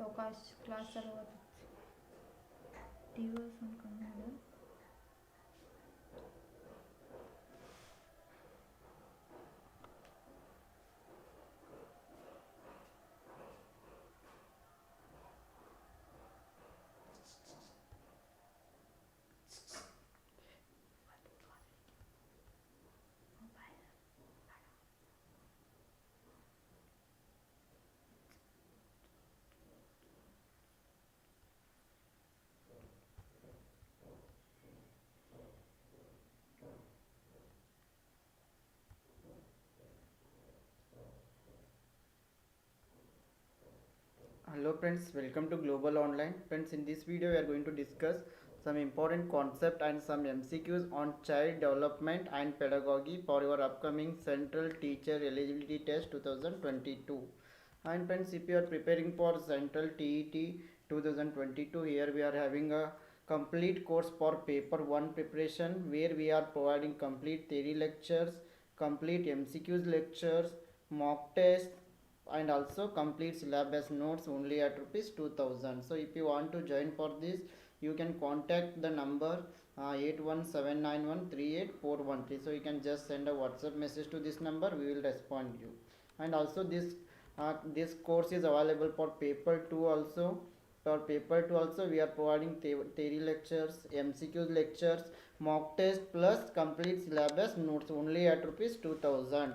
सावकाश क्लास चालू होता टी व्ही फोन कमी झालं. Hello friends, welcome to Global Online. Friends, in this video we are going to discuss some important concept and some MCQs on child development and pedagogy for your upcoming Central Teacher Eligibility Test 2022. And friends, if you are preparing for Central TET 2022, here we are having a complete course for paper 1 preparation, where we are providing complete theory lectures, complete MCQs lectures, mock tests, and also complete syllabus notes only at rupees 2000. So if you want to join for this, you can contact the number 8179138413. So you can just send a WhatsApp message to this number, we will respond you. And also this course is available for paper 2 also. For paper 2 also we are providing theory lectures, MCQ lectures, mock test plus complete syllabus notes only at rupees 2000.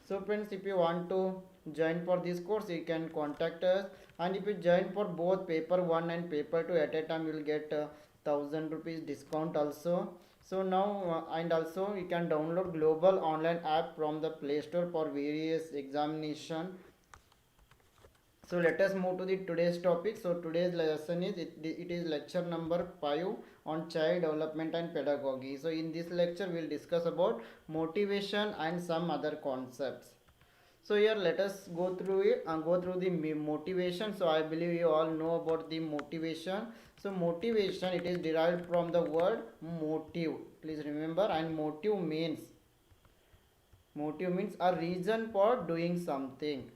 So friends, if you want to join for this course, you can contact us, and if you join for both paper 1 and paper 2 at a time, you will get 1000 rupees discount also. So now and also you can download global online app from the Play Store for various examination. So let us move to the today's topic. So today's lesson is it is lecture number 5 on child development and pedagogy. So in this lecture we will discuss about motivation and some other concepts. So here let us go through it and go through the motivation. So I believe you all know about the motivation. So motivation, it is derived from the word motive. Please remember, and motive means a reason for doing something.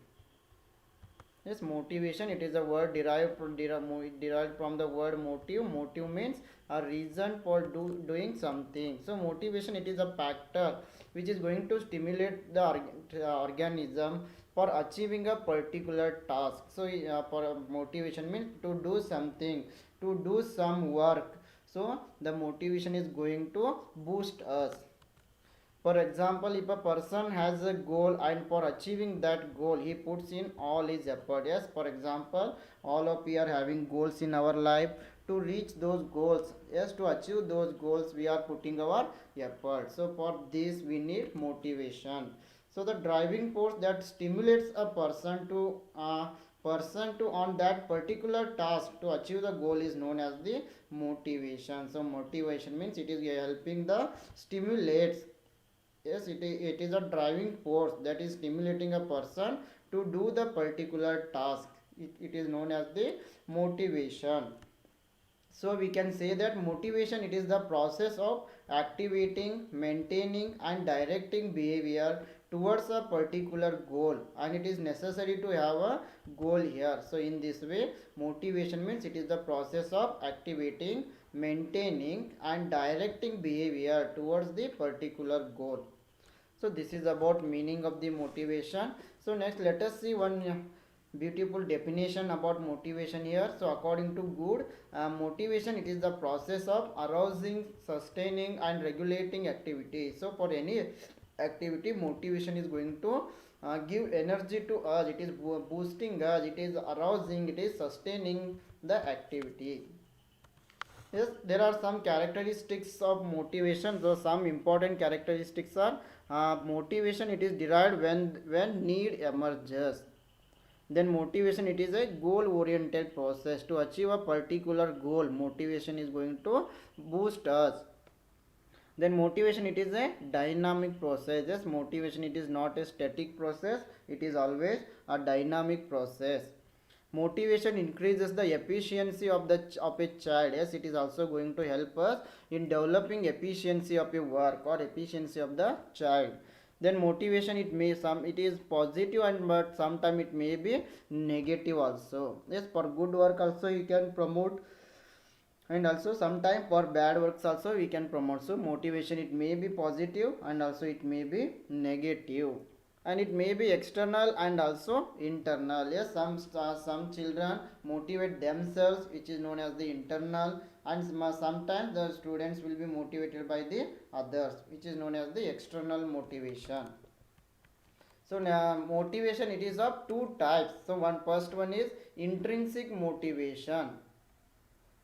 Yes, motivation, it is a word derived from the word motive. Motive means a reason for doing something. So motivation, it is a factor which is going to stimulate the organism for achieving a particular task. So for motivation means to do something, to do some work. So the motivation is going to boost us. For example, if a person has a goal and for achieving that goal, he puts in all his effort. Yes, for example, all of we are having goals in our life. To reach those goals, yes, to achieve those goals, we are putting our effort. So for this, we need motivation. So the driving force that stimulates a person to on that particular task to achieve the goal is known as the motivation. So motivation means it is helping the stimulates. Yes, it is a driving force that is stimulating a person to do the particular task. It is known as the motivation. So we can say that motivation, it is the process of activating, maintaining and directing behavior towards a particular goal, and it is necessary to have a goal here. So in this way, motivation means it is the process of activating, maintaining and directing behavior towards the particular goal. So this is about meaning of the motivation. So next let us see one beautiful definition about motivation here. So according to Good, motivation, it is the process of arousing, sustaining and regulating activity. So for any activity, motivation is going to give energy to us, it is boosting us, it is arousing, it is sustaining the activity. Yes, there are some characteristics of motivation. So some important characteristics are motivation, it is derived when need emerges. Then motivation, it is a goal oriented process. To achieve a particular goal, motivation is going to boost us. Then motivation, it is a dynamic process. Yes, motivation, it is not a static process, it is always a dynamic process. Motivation increases the efficiency of a child. Yes, it is also going to help us in developing efficiency of your work or efficiency of the child. Then motivation, it is positive, and but sometimes it may be negative also. Yes, for good work also you can promote, and also sometimes for bad works also we can promote. So motivation, it may be positive and also it may be negative, and it may be external and also internal. Yes, some children motivate themselves, which is known as the internal, and sometimes the students will be motivated by the others, which is known as the external motivation. So motivation, it is of two types. So first one is intrinsic motivation.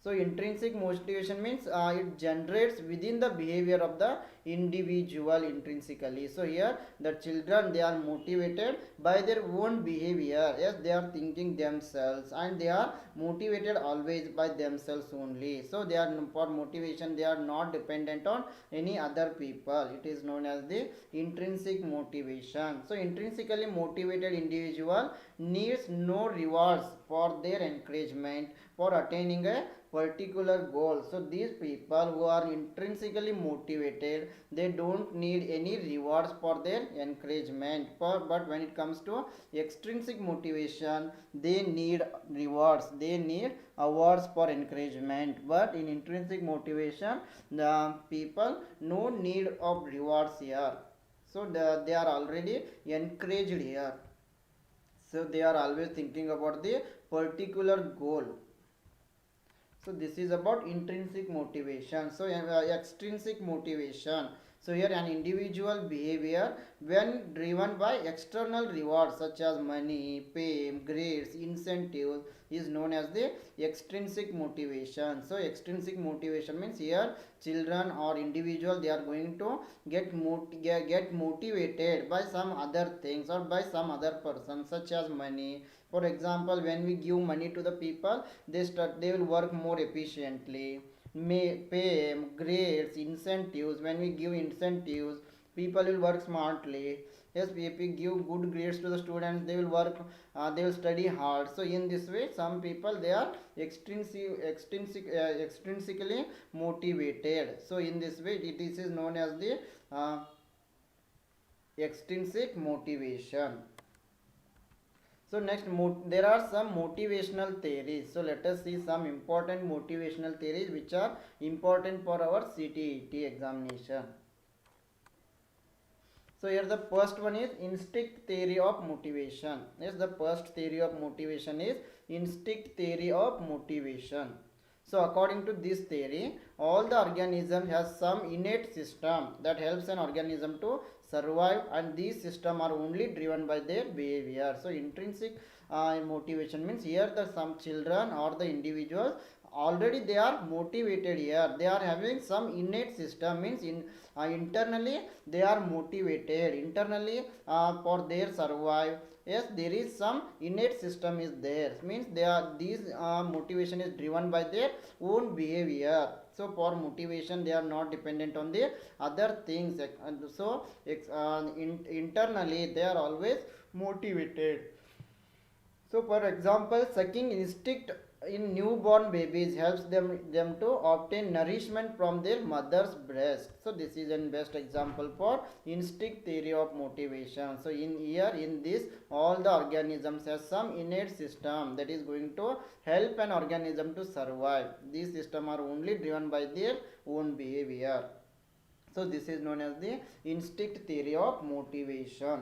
So intrinsic motivation means it generates within the behavior of the individual intrinsically. So here the children, they are motivated by their own behavior. Yes, they are thinking themselves, and they are motivated always by themselves only. So they are, for motivation, they are not dependent on any other people. It is known as the intrinsic motivation. So intrinsically motivated individual needs no rewards for their encouragement for attaining a particular goal. So these people who are intrinsically motivated, they don't need any rewards for their encouragement. But when it comes to extrinsic motivation, they need rewards, they need awards for encouragement. But in intrinsic motivation, the people no need of rewards here. So they are already encouraged here. So they are always thinking about the particular goal. So this is about intrinsic motivation. So extrinsic motivation, so here an individual behavior when driven by external rewards such as money, fame, grades, incentives is known as the extrinsic motivation. So extrinsic motivation means here children or individual, they are going to get motivated by some other things or by some other person, such as money. For example, when we give money to the people, they will work more efficiently. Pay, grades, incentives. When we give incentives, people will work smartly. Yes, if we give good grades to the students, they will work, they will study hard. So in this way, some people, they are extrinsically motivated. So in this way, this is known as the extrinsic motivation. So next, there are some motivational theories. So let us see some important motivational theories which are important for our CTET examination. So here the first one is instinct theory of motivation. Yes, the first theory of motivation is instinct theory of motivation. So according to this theory, all the organism has some innate system that helps an organism to survive, and these systems are only driven by their behavior. So intrinsic motivation means here the some children or the individuals already they are motivated here. They are having some innate system, means internally they are motivated internally for their survive. Yes, there is some innate system is there, means they are, these motivation is driven by their own behavior. So for motivation, they are not dependent on the other things, and so internally they are always motivated. So for example, sucking instinct in newborn babies helps them to obtain nourishment from their mother's breast. So this is a best example for instinct theory of motivation. So in here, in this, all the organisms has some innate system that is going to help an organism to survive. These systems are only driven by their own behavior. So this is known as the instinct theory of motivation.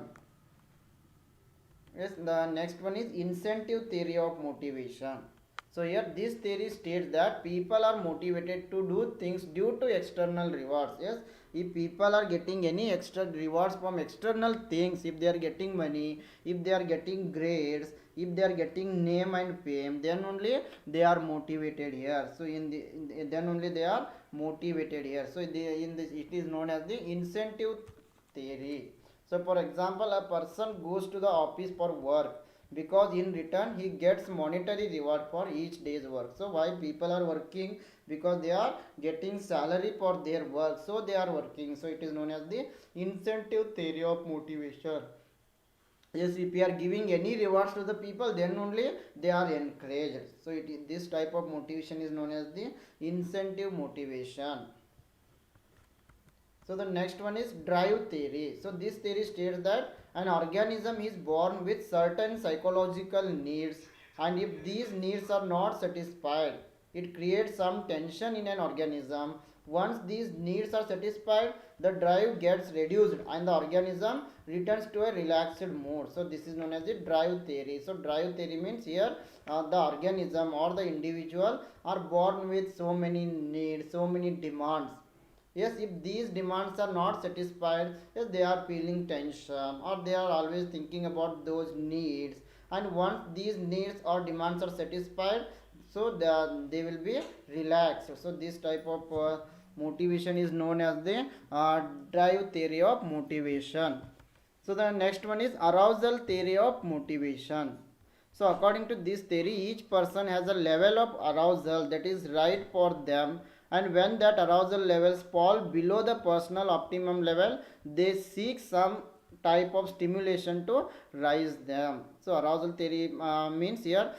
Yes, the next one is incentive theory of motivation. So here this theory states that people are motivated to do things due to external rewards. Yes, if people are getting any extra rewards from external things, if they are getting money, if they are getting grades, if they are getting name and fame, then only they are motivated here. So then only they are motivated here. So in this, it is known as the incentive theory. So for example, a person goes to the office for work because in return he gets monetary reward for each day's work. So why people are working? Because they are getting salary for their work, so they are working. So it is known as the incentive theory of motivation. Yes, if we are giving any rewards to the people, then only they are encouraged. So this type of motivation is known as the incentive motivation. So the next one is drive theory. So this theory states that an organism is born with certain psychological needs, and if these needs are not satisfied, it creates some tension in an organism. Once these needs are satisfied, the drive gets reduced and the organism returns to a relaxed mode. So this is known as the drive theory. So drive theory means here the organism or the individual are born with so many needs, so many demands. Yes, if these demands are not satisfied, yes, they are feeling tension or they are always thinking about those needs. And once these needs or demands are satisfied, so they will be relaxed. So this type of motivation is known as the drive theory of motivation. So the next one is arousal theory of motivation. So according to this theory, each person has a level of arousal that is right for them, and when that arousal levels fall below the personal optimum level, they seek some type of stimulation to rise them. So arousal theory means here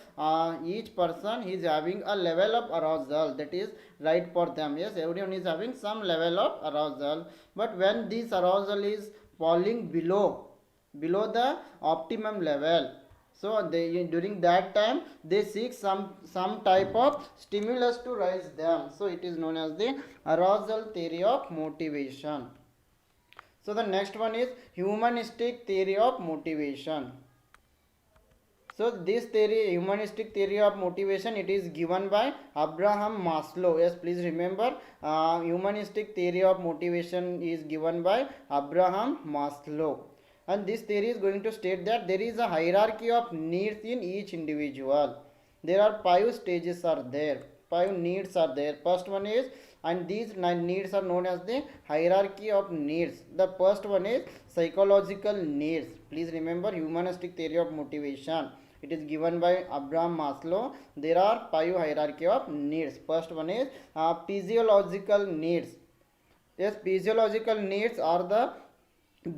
each person is having a level of arousal that is right for them. Yes, everyone is having some level of arousal, but when this arousal is falling below the optimum level, so they during that time they seek some type of stimulus to rise them. So it is known as the arousal theory of motivation. So the next one is humanistic theory of motivation. So this theory, humanistic theory of motivation, it is given by Abraham Maslow. Yes, please remember, humanistic theory of motivation is given by Abraham Maslow. And this theory is going to state that there is a hierarchy of needs in each individual. There are 5 stages are there. 5 needs are there. First one is, and these 9 needs are known as the hierarchy of needs. The first one is psychological needs. Please remember, humanistic theory of motivation, it is given by Abraham Maslow. There are 5 hierarchy of needs. First one is physiological needs. Yes, physiological needs are the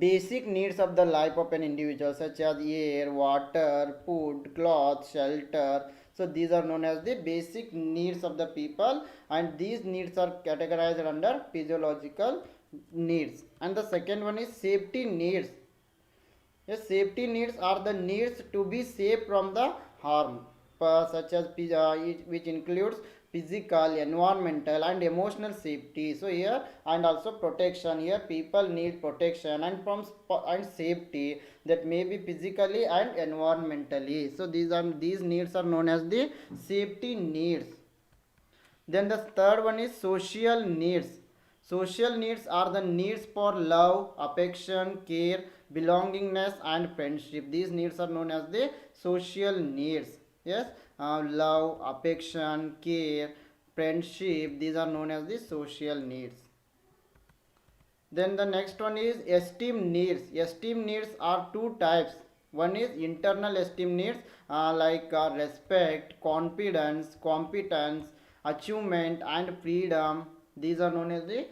basic needs of the life of an individual, such as air, water, food, cloth, shelter. So these are known as the basic needs of the people, and these needs are categorized under physiological needs. And the second one is safety needs. Yes, safety needs are the needs to be safe from the harm, such as which includes physical, environmental, and emotional safety. So here, and also protection. Here, people need protection and and safety, that may be physically and environmentally. So these needs are known as the safety needs. Then the third one is social needs. Social needs are the needs for love, affection, care, belongingness, and friendship. These needs are known as the social needs. Yes, love, affection, care, friendship. These are known as the social needs. Then the next one is esteem needs. Esteem needs are 2 types. One is internal esteem needs, like respect, confidence, competence, achievement, and freedom. These are known as the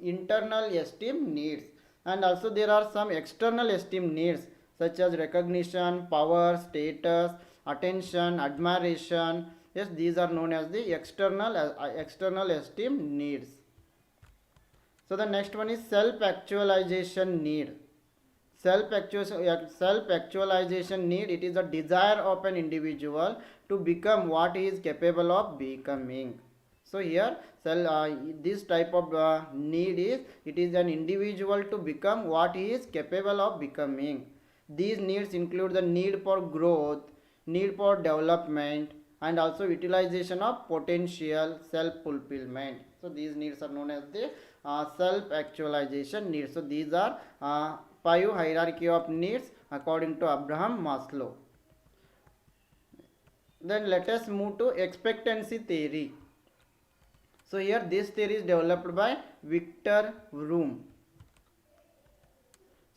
internal esteem needs. And also there are some external esteem needs, such as recognition, power, status, attention, admiration. Yes, these are known as the external esteem needs. So the next one is self actualization need. Self actualization need, it is a desire of an individual to become what he is capable of becoming. So here this type of need is, it is an individual to become what he is capable of becoming. These needs include the need for growth, need for development, and also utilization of potential, self fulfillment. So these needs are known as the self actualization needs. So these are 5 hierarchy of needs according to Abraham Maslow. Then let us move to expectancy theory. So here this theory is developed by Victor Vroom.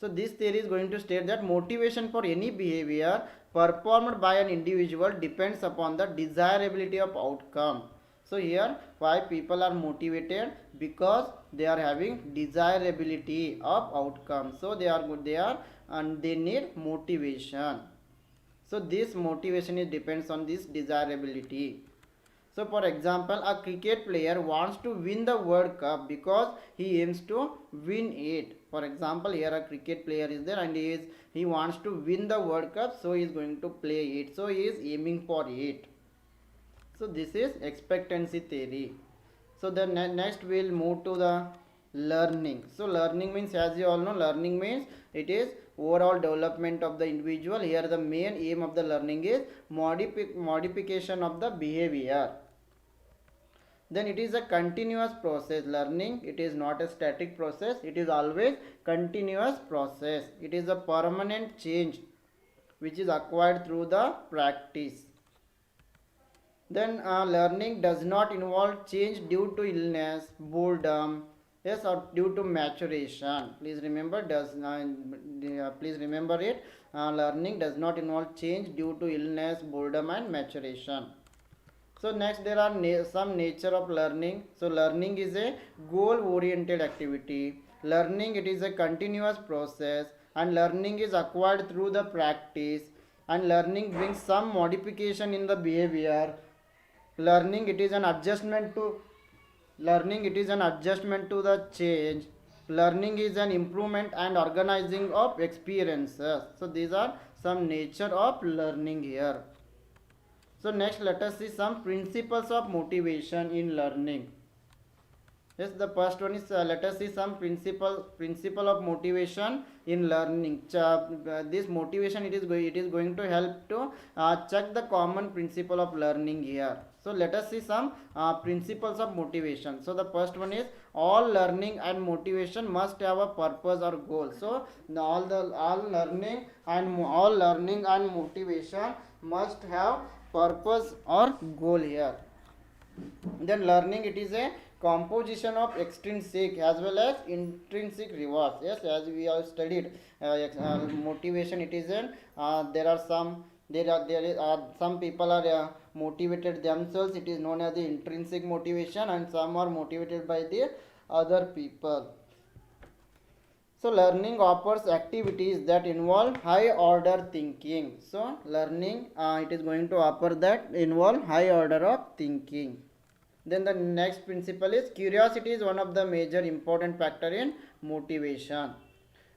So this theory is going to state that motivation for any behavior performed by an individual depends upon the desirability of outcome. So here why people are motivated, because they are having desirability of outcome. So they are good, and they need motivation. So this motivation is depends on this desirability. So for example, a cricket player wants to win the World Cup because he aims to win it. For example, here a cricket player is there and he wants to win the World Cup, so he is going to play it. So he is aiming for it. So this is expectancy theory. So the next we'll move to the learning. So learning means, as you all know, learning means it is overall development of the individual. Here the main aim of the learning is modification of the behavior. Then it is a continuous process. Learning, it is not a static process, it is always continuous process. It is a permanent change which is acquired through the practice. Then learning does not involve change due to illness, boredom, yes, or due to maturation. Please remember, please remember it. Learning does not involve change due to illness, boredom, and maturation. So next, there are some nature of learning. So learning is a goal-oriented activity. Learning, it is a continuous process, and learning is acquired through the practice. And learning brings some modification in the behavior. Learning, it is an adjustment to the change. Learning is an improvement and organizing of experiences. So these are some nature of learning here. So next, let us see some principles of motivation in learning. Yes, the first one is let us see some principle of motivation in learning. This motivation, it is going to help to check the common principle of learning here. So let us see some principles of motivation. So the first one is, all learning and motivation must have a purpose or goal. So all learning and motivation must have purpose or goal here. Then learning, it is a composition of extrinsic as well as intrinsic rewards. Yes, as we have studied, motivation, it is an there are some people are motivated themselves, it is known as the intrinsic motivation, and some are motivated by the other people. So learning offers activities that involve high order thinking. So learning, it is going to offer that involve high order of thinking. Then the next principle is, curiosity is one of the major important factor in motivation.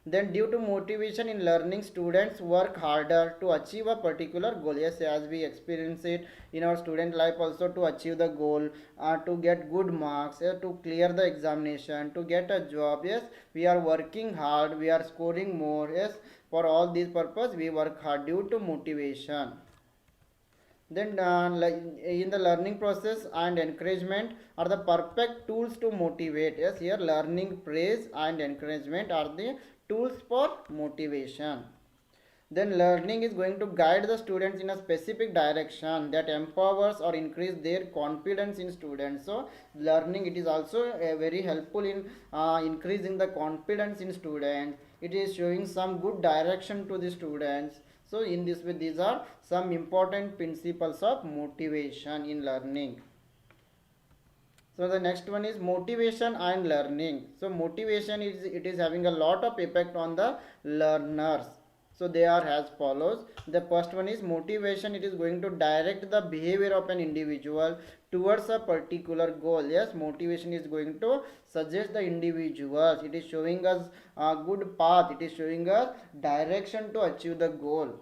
Then due to motivation in learning, students work harder to achieve a particular goal. Yes, as we experience it in our student life also, to achieve the goal, to get good marks, to clear the examination, to get a job. Yes, we are working hard, we are scoring more. Yes, for all these purpose we work hard due to motivation. Then like in the learning process, and encouragement are the perfect tools to motivate. Yes, here learning, praise and encouragement are the tools for motivation. Then learning is going to guide the students in a specific direction that empowers or increase their confidence in students. So learning, it is also very helpful in increasing the confidence in students. It is showing some good direction to the students. So in this way, these are some important principles of motivation in learning. So the next one is motivation and learning. So motivation is having a lot of effect on the learners. So they are as follows. The first one is motivation. It is going to direct the behavior of an individual towards a particular goal. Yes, motivation is going to suggest the individuals. It is showing us a good path. It is showing us direction to achieve the goal.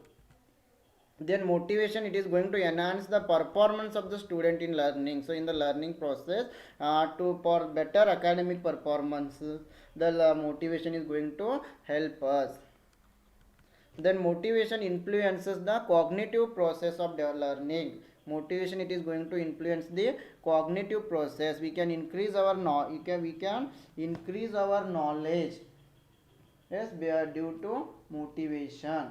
Then motivation, it is going to enhance the performance of the student in learning. So in the learning process, for better academic performance, the motivation is going to help us. Then motivation influences the cognitive process of the learning. Motivation, it is going to influence the cognitive process. We can increase our increase our knowledge. Yes, due to motivation.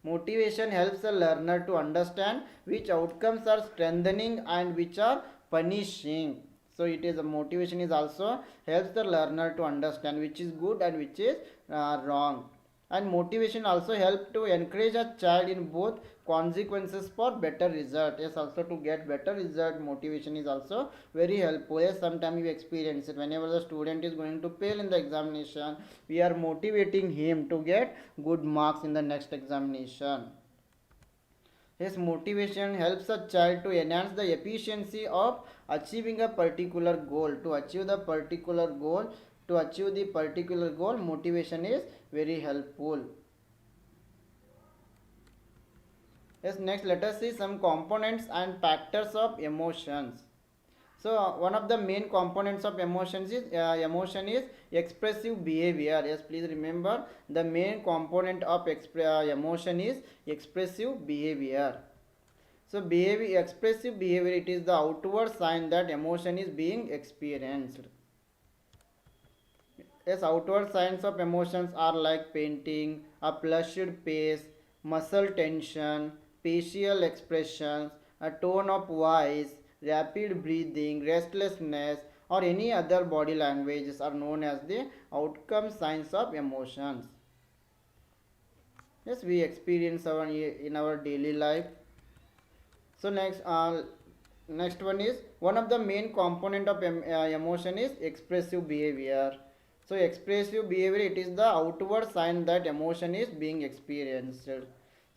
Motivation helps the learner to understand which outcomes are strengthening and which are punishing. So it is a motivation is also helps the learner to understand which is good and which is wrong. And motivation also helps to encourage a child in both consequences for better result. Yes, also to get better result, motivation is also very helpful. Yes, sometimes you experience it whenever the student is going to fail in the examination, we are motivating him to get good marks in the next examination. Yes, motivation helps a child to enhance the efficiency of achieving a particular goal. To achieve the particular goal, motivation is very helpful. Yes, next let us see some components and factors of emotions. So one of the main components of emotion is expressive behavior. Yes, please remember the main component of emotion is expressive behavior. So behavior, expressive behavior, it is the outward sign that emotion is being experienced. Yes, outward signs of emotions are like painting, a flushed face, muscle tension, facial expressions, a tone of voice, rapid breathing, restlessness, or any other body languages are known as the outcome signs of emotions. Yes, we experience our in our daily life. So next one is one of the main component of emotion is expressive behavior. So expressive behavior, it is the outward sign that emotion is being experienced.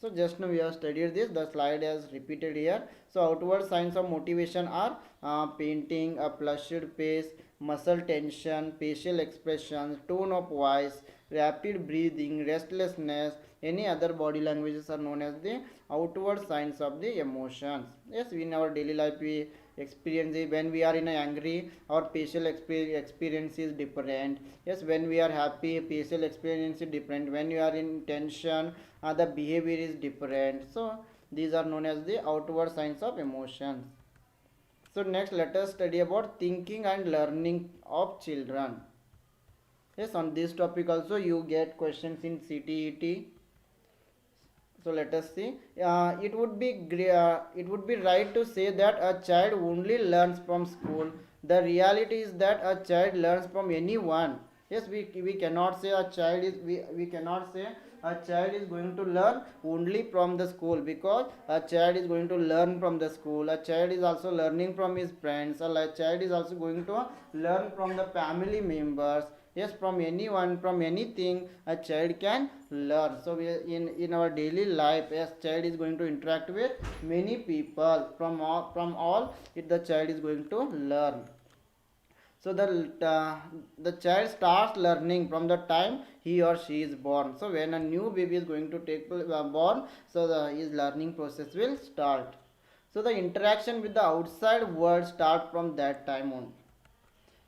So just now we have studied this. The slide has repeated here. So outward signs of motivation are painting, a flushed face, muscle tension, facial expressions, tone of voice, rapid breathing, restlessness. Any other body languages are known as the outward signs of the emotions. Yes, in our daily life we experience it. When we are in a angry, our facial experience is different. Yes, when we are happy, facial experience is different. When you are in tension, the behavior is different. So these are known as the outward signs of emotions. So next let us study about thinking and learning of children. Yes, on this topic also you get questions in CTET. So let us see. It would be right to say that a child only learns from school. The reality is that a child learns from anyone. Yes, we cannot say we cannot say a child is going to learn only from the school, because a child is going to learn from the school. A child is also learning from his friends. A child is also going to learn from the family members. Yes, from anyone, from anything a child can learn. So we, in our daily life, yes, child is going to interact with many people. From all it, the child is going to learn. So the child starts learning from the time he or she is born. So when a new baby is going to take born, so his learning process will start. So the interaction with the outside world start from that time on.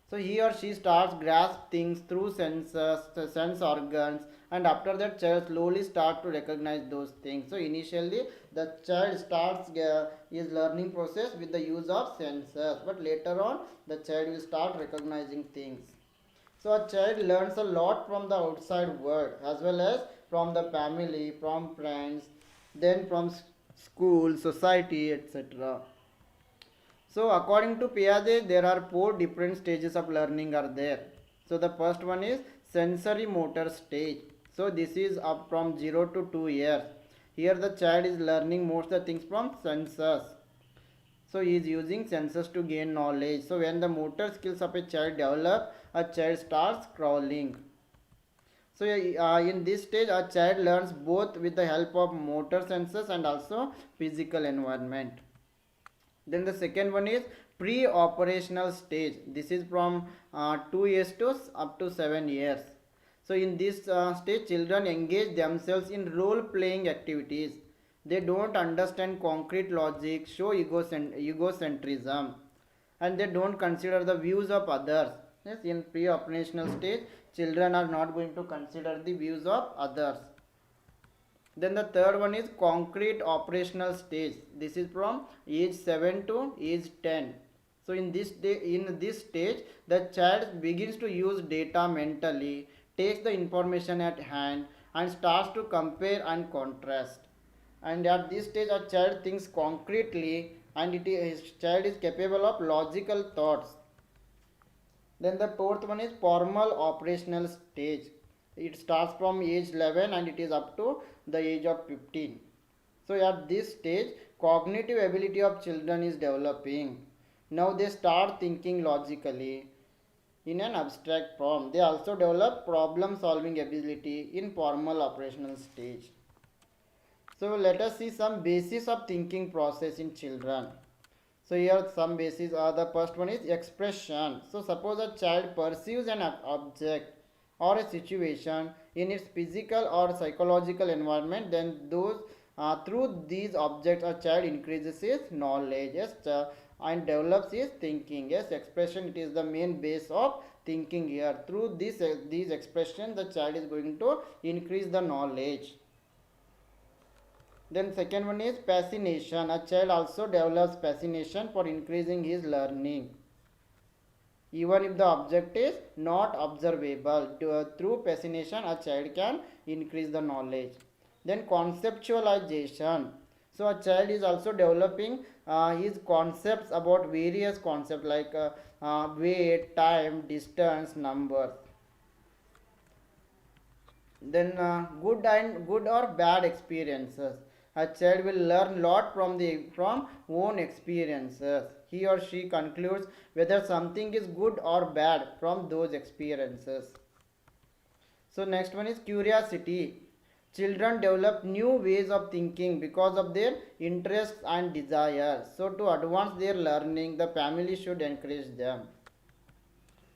So he or she starts grasp things through senses, sense organs, and after that child slowly start to recognize those things. So initially the child starts his learning process with the use of senses, but later on the child will start recognizing things. So a child learns a lot from the outside world as well as from the family, from friends, then from school, society, etc. So according to Piaget, there are four different stages of learning are there. So the first one is sensory motor stage. So this is up from 0 to 2 years. Here the child is learning most of the things from senses. So he is using senses to gain knowledge. So when the motor skills of a child develop, a child starts crawling. So in this stage, a child learns both with the help of motor senses and also physical environment. Then the second one is pre-operational stage. This is from 2 years to up to 7 years. So in this stage, children engage themselves in role-playing activities. They don't understand concrete logic, show egocentrism, and they don't consider the views of others. Yes, in pre-operational stage, children are not going to consider the views of others. Then the third one is concrete operational stage. This is from age 7 to age 10. So in this stage, the child begins to use data mentally, takes the information at hand, and starts to compare and contrast. And at this stage, a child thinks concretely, and his child is capable of logical thoughts. Then the fourth one is formal operational stage. It starts from age 11 and it is up to the age of 15. So at this stage, cognitive ability of children is developing. Now they start thinking logically in an abstract form. They also develop problem solving ability in formal operational stage. So let us see some basis of thinking process in children. So here some bases are, the first one is expression. So suppose a child perceives an object or a situation in its physical or psychological environment, then those through these objects a child increases his knowledge, yes, and develops his thinking. Yes, expression, it is the main base of thinking here. Through this these expressions the child is going to increase the knowledge. Then second one is fascination. A child also develops fascination for increasing his learning. Even if the object is not observable, through fascination a child can increase the knowledge. Then conceptualization. So a child is also developing his concepts about various concepts like weight, time, distance, numbers. Then good or bad experiences, a child will learn lot from own experiences. He or she concludes whether something is good or bad from those experiences. So next one is curiosity. Children develop new ways of thinking because of their interests and desires. So to advance their learning, the family should encourage them.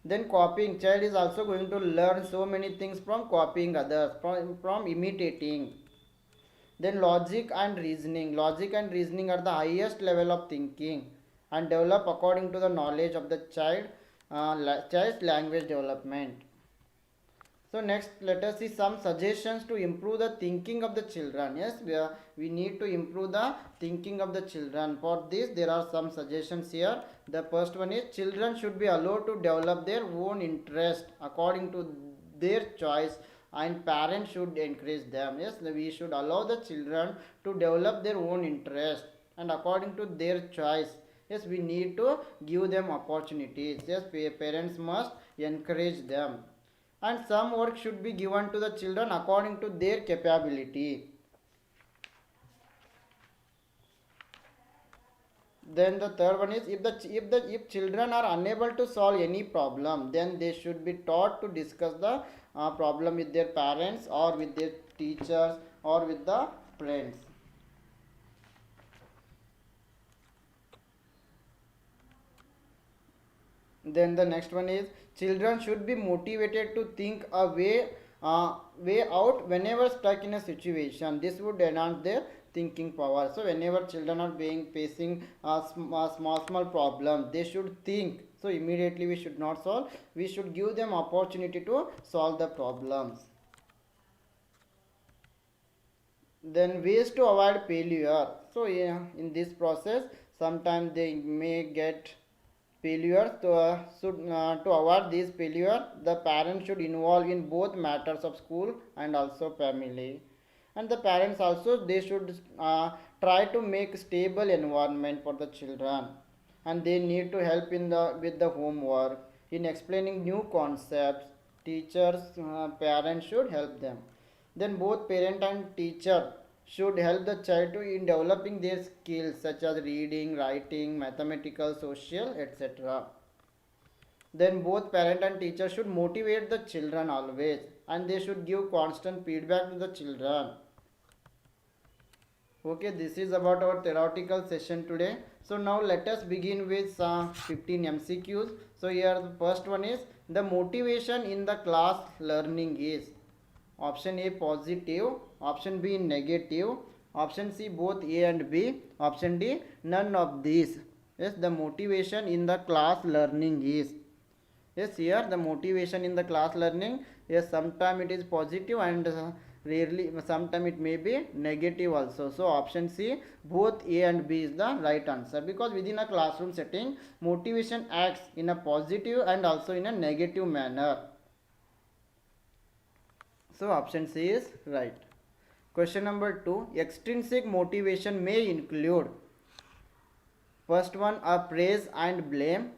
Then copying, child is also going to learn so many things from copying others, from imitating. Then logic and reasoning are the highest level of thinking and develop according to the knowledge of the child's language development. So next, let us see some suggestions to improve the thinking of the children. Yes, we need to improve the thinking of the children. For this, there are some suggestions here. The first one is children should be allowed to develop their own interest according to their choice, and parents should encourage them. Yes, we should allow the children to develop their own interest and according to their choice. Yes, we need to give them opportunities. Yes, parents must encourage them, and some work should be given to the children according to their capability. Then the third one is if children are unable to solve any problem, then they should be taught to discuss the problem with their parents or with their teachers or with the friends. Then the next one is children should be motivated to think a way out whenever stuck in a situation. This would enhance their thinking power. So whenever children are being facing a small problem, they should think. So immediately we should not solve. We should give them opportunity to solve the problems. Then ways to avoid failure. So yeah, in this process sometimes they may get failure. To avoid this failure, the parents should involve in both matters of school and also family. And the parents also, they should try to make stable environment for the children, and they need to help in the with the homework, in explaining new concepts. Teachers, parents should help them. Then both parent and teacher should help the child to in developing their skills such as reading, writing, mathematical, social, etc. Then both parent and teacher should motivate the children always, and they should give constant feedback to the children. Okay, this is about our theoretical session today. So now let us begin with 15 MCQs. So here the first one is the motivation in the class learning is option A positive, option B negative, option C both A and B, option D none of these. Yes, the motivation in the class learning is, yes, here the motivation in the class learning, yes, sometimes it is positive and rarely sometimes it may be negative also. So option C both A and B is the right answer, because within a classroom setting motivation acts in a positive and also in a negative manner. So option C is right. Question number 2, extrinsic motivation may include first one praise and blame,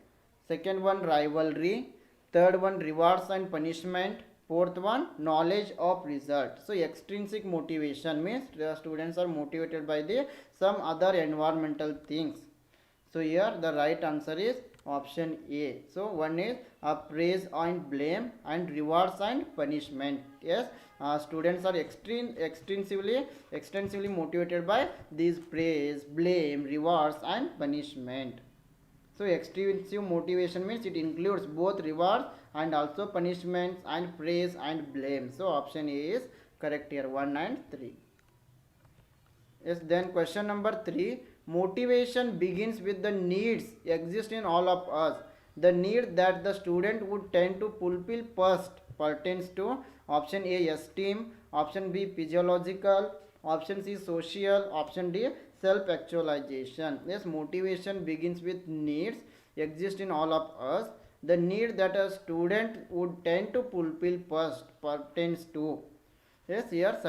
second one rivalry, third one rewards and punishment, fourth one knowledge of result. So extrinsic motivation means the students are motivated by the some other environmental things. So here the right answer is Option A. So one is praise and blame and rewards and punishment. Yes, students are extensively motivated by these praise, blame, rewards and punishment. So extrinsic motivation means it includes both rewards and also punishments and praise and blame. So option A is correct here, 1 and 3. Yes, then question number 3. Motivation begins with the needs exist in all of us. The need that the student would tend to fulfill first pertains to option A esteem, option B physiological, option C social, option D self actualization. Yes, motivation begins with needs exist in all of us. The need that a student would tend to fulfill first pertains to, yes, here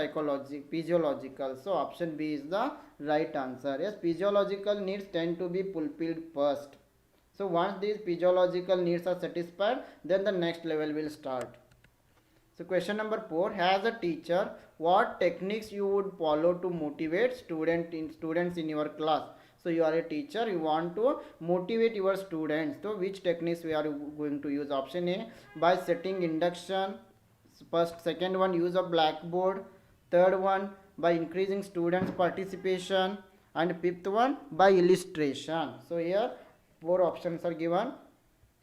physiological. So option B is the right answer. Yes, physiological needs tend to be fulfilled first. So once these physiological needs are satisfied, then the next level will start. So question number 4. As a teacher, what techniques you would follow to motivate students in your class? So you are a teacher, you want to motivate your students. So which techniques we are going to use? Option A, by setting induction. First, second one, use of blackboard. Third one, by increasing students participation. And fifth one, by illustration. So here 4 options are given.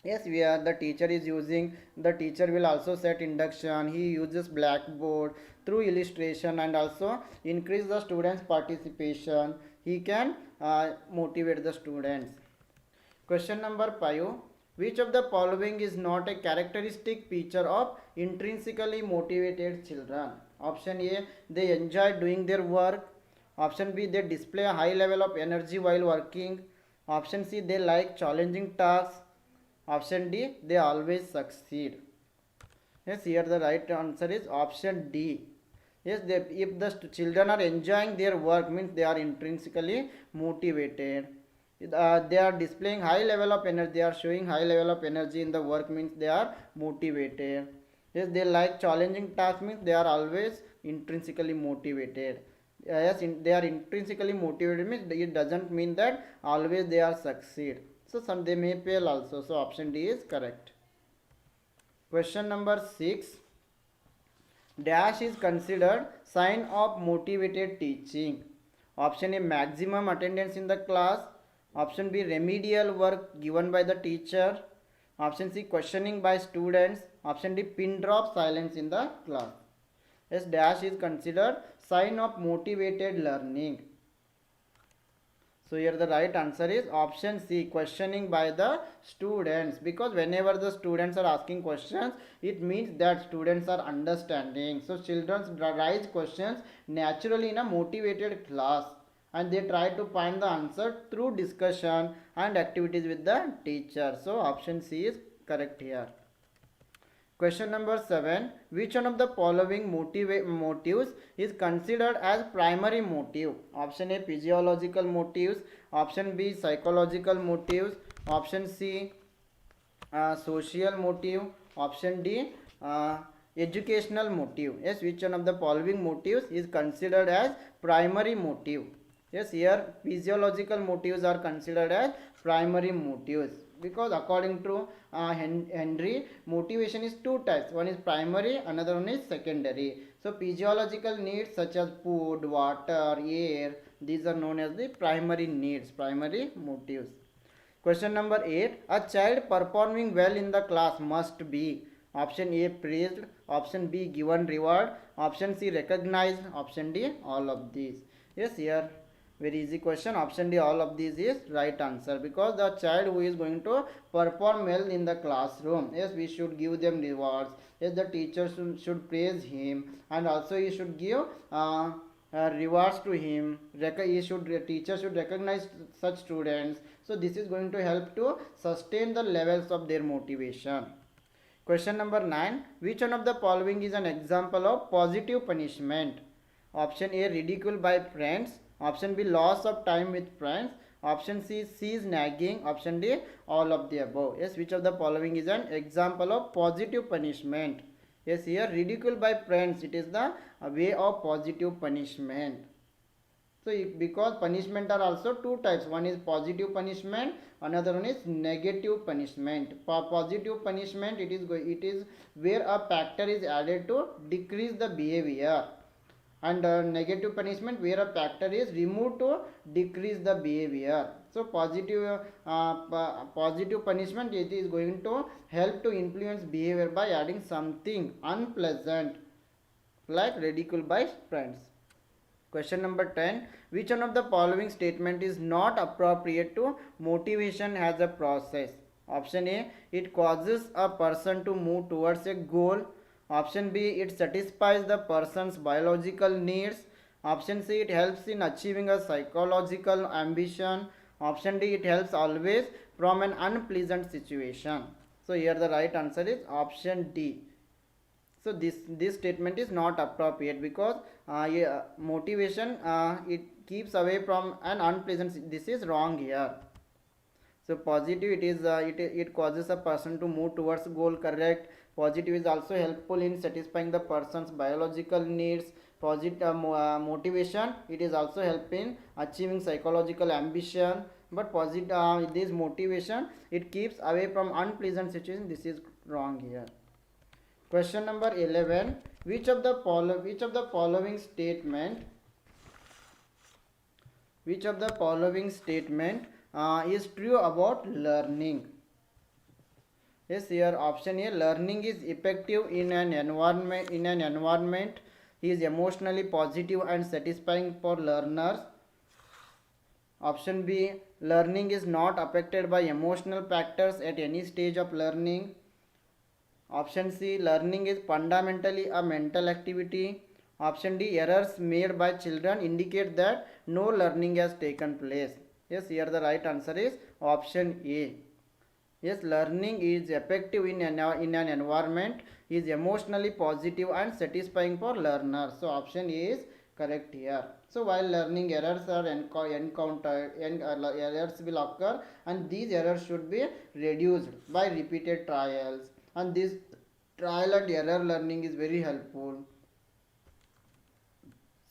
Yes, we are, the teacher is using, the teacher will also set induction, he uses blackboard, through illustration and also increase the students participation, he can motivate the students. Question number 5. Which of the following is not a characteristic feature of intrinsically motivated children? Option A, they enjoy doing their work. Option B, they display a high level of energy while working. Option C, they like challenging tasks. Option D, they always succeed. Yes, here the right answer is option D. Yes, if the children are enjoying their work, means they are intrinsically motivated. They are displaying high level of energy, they are showing high level of energy in the work, means they are motivated. Yes, they like challenging tasks, means they are always intrinsically motivated. Yes, they are intrinsically motivated means it doesn't mean that always they are succeed. So some they may fail also. So option D is correct. Question number 6. Dash is considered sign of motivated teaching. Option A, maximum attendance in the class. Option B, remedial work given by the teacher. Option C, questioning by students. Option D, pin drop silence in the class. Yes, dash is considered sign of motivated learning. So here the right answer is option C, questioning by the students, because whenever the students are asking questions, it means that students are understanding. So children raise questions naturally in a motivated class and they try to find the answer through discussion and activities with the teacher. So option C is correct here. Question number 7. Which one of the following motives is considered as primary motive? Option A, physiological motives. Option B, psychological motives. Option C, social motive. Option D, educational motive. Yes, which one of the following motives is considered as primary motive? Yes, here physiological motives are considered as primary motives, because according to Henry, motivation is 2 types. One is primary, another one is secondary. So physiological needs such as food, water, air, these are known as the primary needs, primary motives. Question number 8. A child performing well in the class must be option A, praised. Option B, given reward. Option C, recognized. Option D, all of these. Yes, here very easy question. Option D, all of these is right answer, because the child who is going to perform well in the classroom, yes, we should give them rewards. Yes, the teacher should praise him, and also he should give rewards to him. Teacher should recognize such students. So this is going to help to sustain the levels of their motivation. Question number 9. Which one of the following is an example of positive punishment? Option A, ridicule by friends. Option B, loss of time with friends. Option C, is nagging. Option D, all of the above. Yes, which of the following is an example of positive punishment? Yes, here ridicule by friends, it is the way of positive punishment. So because punishment are also two types, one is positive punishment, another one is negative punishment. For positive punishment, it is where a factor is added to decrease the behavior, and negative punishment where a factor is removed to decrease the behavior. So positive punishment, it is going to help to influence behavior by adding something unpleasant like ridicule by friends. Question number 10. Which one of the following statement is not appropriate to motivation as a process? Option A. It causes a person to move towards a goal. Option B. It satisfies the person's biological needs. Option C. It helps in achieving a psychological ambition. Option D. It helps always from an unpleasant situation. So here the right answer is option D. So this statement is not appropriate because yeah, motivation it keeps away from an unpleasant. This is wrong here. So positive, it causes a person to move towards goal, correct. Positive is also helpful in satisfying the person's biological needs. Positive motivation, it is also help in achieving psychological ambition. But positive this motivation, it keeps away from unpleasant situation. This is wrong here. Question number 11. Which of the following statement is true about learning? Yes, here option A. Learning is effective in an environment is emotionally positive and satisfying for learners. Option B. Learning is not affected by emotional factors at any stage of learning. Option C. Learning is fundamentally a mental activity. Option D. Errors made by children indicate that no learning has taken place. Yes, here the right answer is option A. Yes, learning is effective in an environment is emotionally positive and satisfying for learners. So option A is correct here. So while learning, errors are encountered and errors will occur, and these errors should be reduced by repeated trials, and this trial and error learning is very helpful.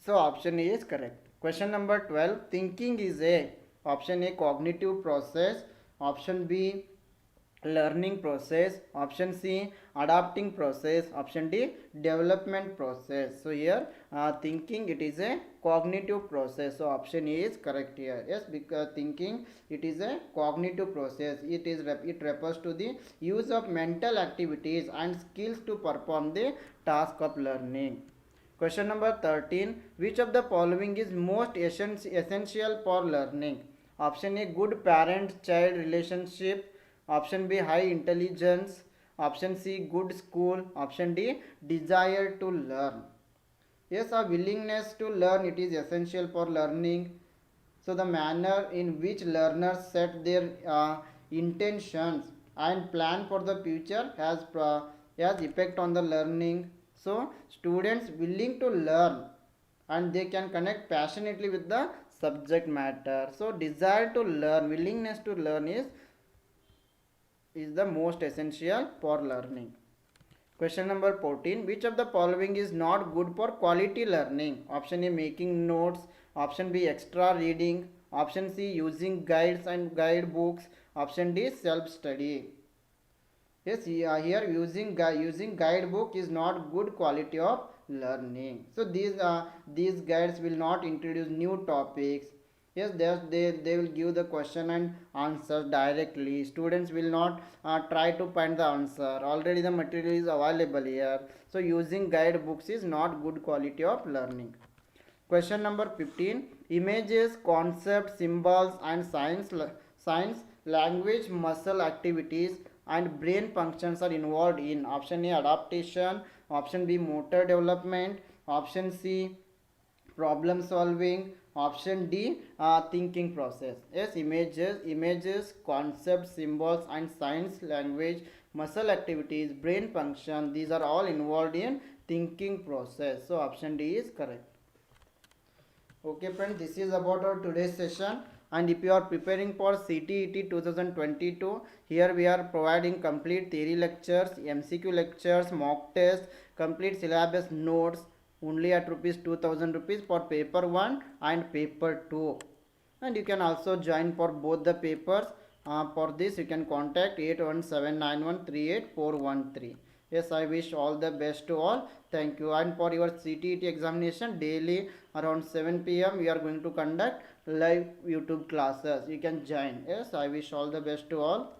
So option A is correct. Question number 12. Thinking is a option A cognitive process, option B learning process, option C adapting process, option D development process. So here thinking, it is a cognitive process. So option A is correct here. Yes, because thinking, it is a cognitive process. It refers to the use of mental activities and skills to perform the task of learning. Question number 13. Which of the following is most essential for learning? Option A good parent-child relationship. Option B high intelligence. Option C good school. Option D desire to learn. Yes, a willingness to learn, it is essential for learning. So the manner in which learners set their intentions and plan for the future has effect on the learning. So students willing to learn and they can connect passionately with the subject matter. So desire to learn, willingness to learn is the most essential for learning. Question number 14. Which of the following is not good for quality learning? Option A making notes. Option B extra reading. Option C using guides and guidebooks. Option D self study. Yes, here using guidebook is not good quality of learning. So these guides will not introduce new topics. Yes, they will give the question and answer directly. Students will not try to find the answer. Already the material is available here. So using guidebooks is not good quality of learning. Question number 15. Images, concepts, symbols and science, language, muscle activities and brain functions are involved in. Option A adaptation. Option B motor development. Option C problem solving. Option D thinking process. Yes, images, concepts, symbols and science, language, muscle activities, brain function, these are all involved in thinking process. So option D is correct. Okay friends, this is about our today's session, and if you are preparing for CTET 2022, here we are providing complete theory lectures, MCQ lectures, mock tests, complete syllabus notes, only at rupees 2000 rupees for paper 1 and paper 2. And you can also join for both the papers. For this you can contact 8179138413. Yes, I wish all the best to all. Thank you. And for your CTET examination, daily around 7 p.m. we are going to conduct live YouTube classes. You can join. Yes, I wish all the best to all.